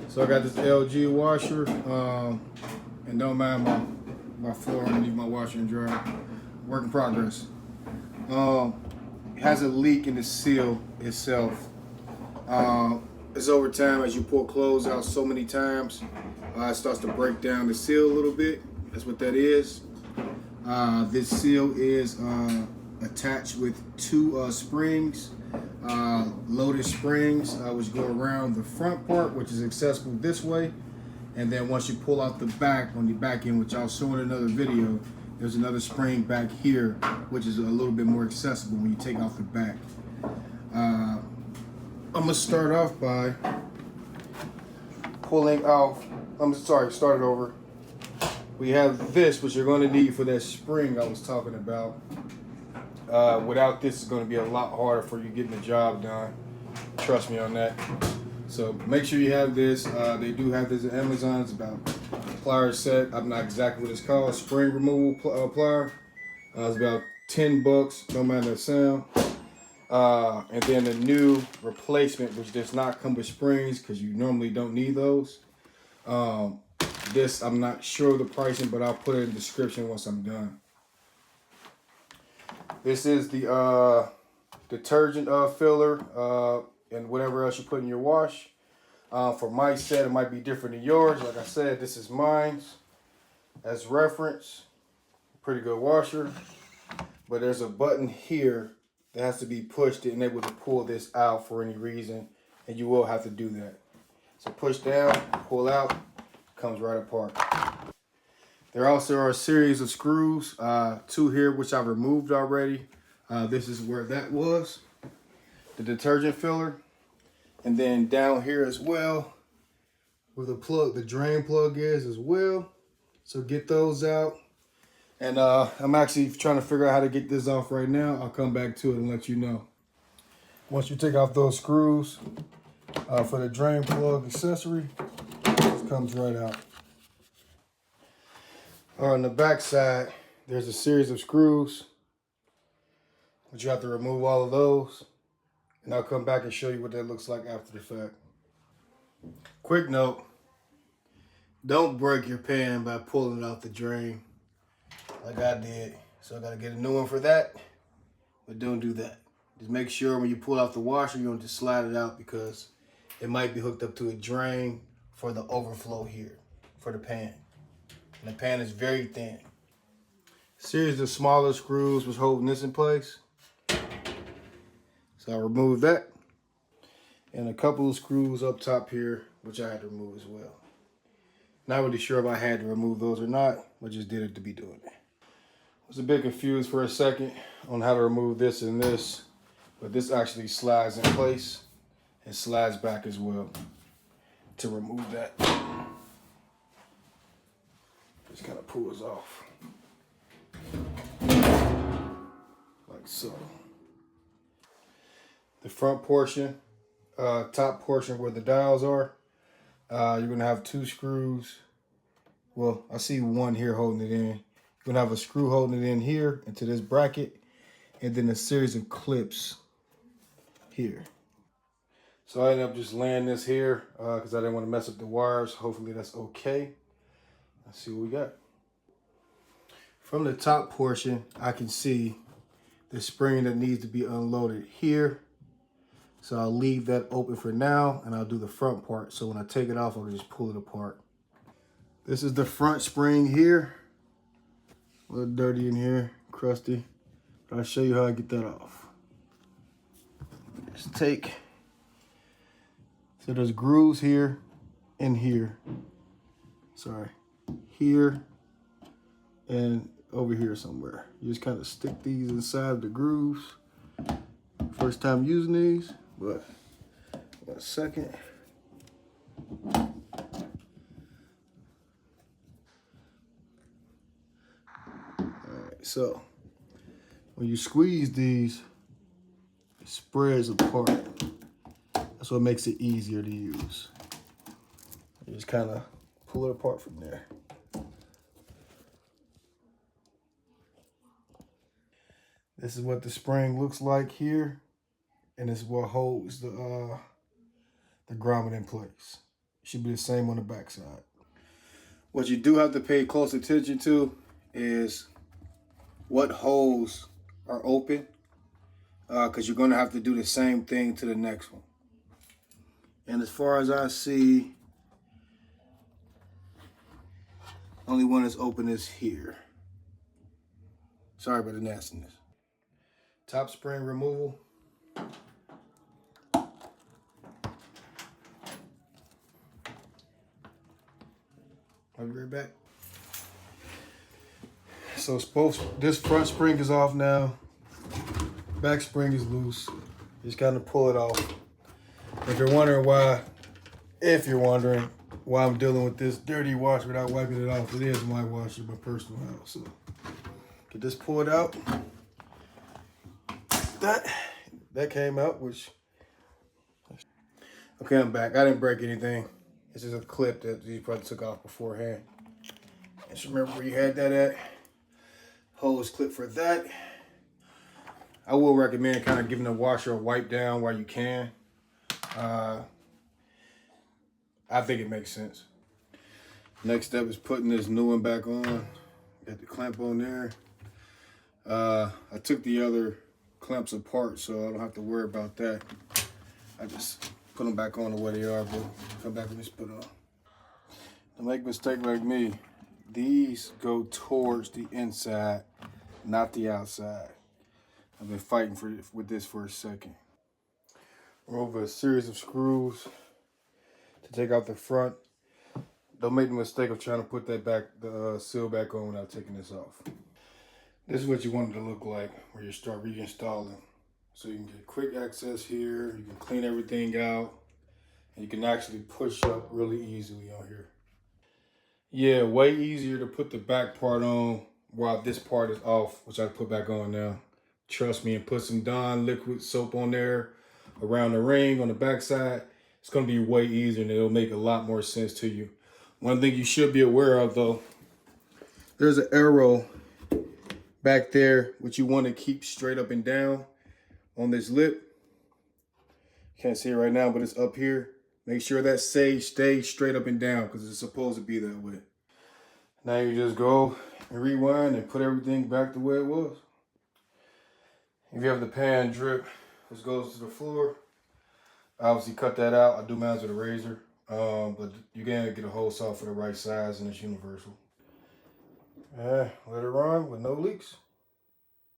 So I got this LG washer, and don't mind my floor underneath my washer and dryer. Work in progress. It has a leak in the seal itself. It's over time as you pull clothes out so many times, it starts to break down the seal a little bit. That's what that is. This seal is attached with two springs, loaded springs, which go around the front part, which is accessible this way. And then once you pull out the back, on the back end, which I'll show in another video, there's another spring back here, which is a little bit more accessible when you take off the back. I'm gonna start off by pulling off, start it over. We have this, which you're gonna need for that spring I was talking about. Without this, it's gonna be a lot harder for you getting the job done. Trust me on that. So make sure you have this. They do have this at Amazon. It's about a pliers set. I'm not exactly what it's called. Spring removal plier. It's about 10 bucks. Don't mind that sound. And then the new replacement, which does not come with springs because you normally don't need those. This, I'm not sure of the pricing, but I'll put it in the description once I'm done. This is the detergent filler and whatever else you put in your wash. For my set, it might be different than yours. Like I said, this is mine's as reference. Pretty good washer. But there's a button here that has to be pushed to enable to pull this out for any reason, and you will have to do that. So push down, pull out, comes right apart. There also are a series of screws, two here which I've removed already. This is where that was, the detergent filler. And then down here as well, where the drain plug is as well. So get those out. And I'm actually trying to figure out how to get this off right now. I'll come back to it and let you know. Once you take off those screws for the drain plug accessory, it comes right out. On the back side, there's a series of screws, but you have to remove all of those. And I'll come back and show you what that looks like after the fact. Quick note, don't break your pan by pulling it out the drain like I did. So I gotta get a new one for that, but don't do that. Just make sure when you pull out the washer, you don't just slide it out because it might be hooked up to a drain for the overflow here for the pan. And the pan is very thin. A series of smaller screws was holding this in place. So I removed that. And a couple of screws up top here, which I had to remove as well. Not really sure if I had to remove those or not, but just did it to be doing it. I was a bit confused for a second on how to remove this and this, but this actually slides in place and slides back as well to remove that. Just kind of pulls off like so. The front portion, top portion where the dials are, you're gonna have two screws. Well, I see one here holding it in. You're gonna have a screw holding it in here into this bracket, and then a series of clips here. So I ended up just laying this here because I didn't want to mess up the wires. Hopefully that's okay. Let's see what we got. From the top portion, I can see the spring that needs to be unloaded here. So I'll leave that open for now, and I'll do the front part. So when I take it off, I'll just pull it apart. This is the front spring here. A little dirty in here, crusty. But I'll show you how I get that off. Just take, so there's grooves here and here. Sorry, here and over here somewhere. You just kind of stick these inside the grooves. First time using these, but in a second. All right, so when you squeeze these, it spreads apart. That's what makes it easier to use. You just kind of pull it apart from there. This is what the spring looks like here, and this is what holds the grommet in place. Should be the same on the back side. What you do have to pay close attention to is what holes are open, because you're going to have to do the same thing to the next one. And as far as I see, only one that's open is here. Sorry about the nastiness. Top spring removal. I'll be right back. So this front spring is off now. Back spring is loose. Just kind of pull it off. If you're wondering why I'm dealing with this dirty wash without wiping it off, it is my wash at my personal house. So get this pulled out. That came out, which. Okay, I'm back. I didn't break anything. This is a clip that you probably took off beforehand. Just remember where you had that at. Hose clip for that. I will recommend kind of giving the washer a wipe down while you can. I think it makes sense. Next step is putting this new one back on. Got the clamp on there. I took the other clamps apart, so I don't have to worry about that. I just put them back on the way they are, but come back and just put it on. Don't make a mistake like me. These go towards the inside, not the outside. I've been fighting with this for a second. Remove a series of screws to take out the front. Don't make the mistake of trying to put the seal back on without taking this off. This is what you want it to look like when you start reinstalling. So you can get quick access here, you can clean everything out, and you can actually push up really easily on here. Yeah, way easier to put the back part on while this part is off, which I put back on now. Trust me, and put some Dawn liquid soap on there around the ring on the back side. It's gonna be way easier and it'll make a lot more sense to you. One thing you should be aware of though, there's an arrow back there which you want to keep straight up and down on this lip. You can't see it right now, but it's up here. Make sure that stays straight up and down because it's supposed to be that way. Now you just go and rewind and put everything back the way it was. If you have the pan drip, this goes to the floor. Obviously cut that out. I do mine with a razor, but you can get a hole saw for the right size and it's universal. Let it run with no leaks.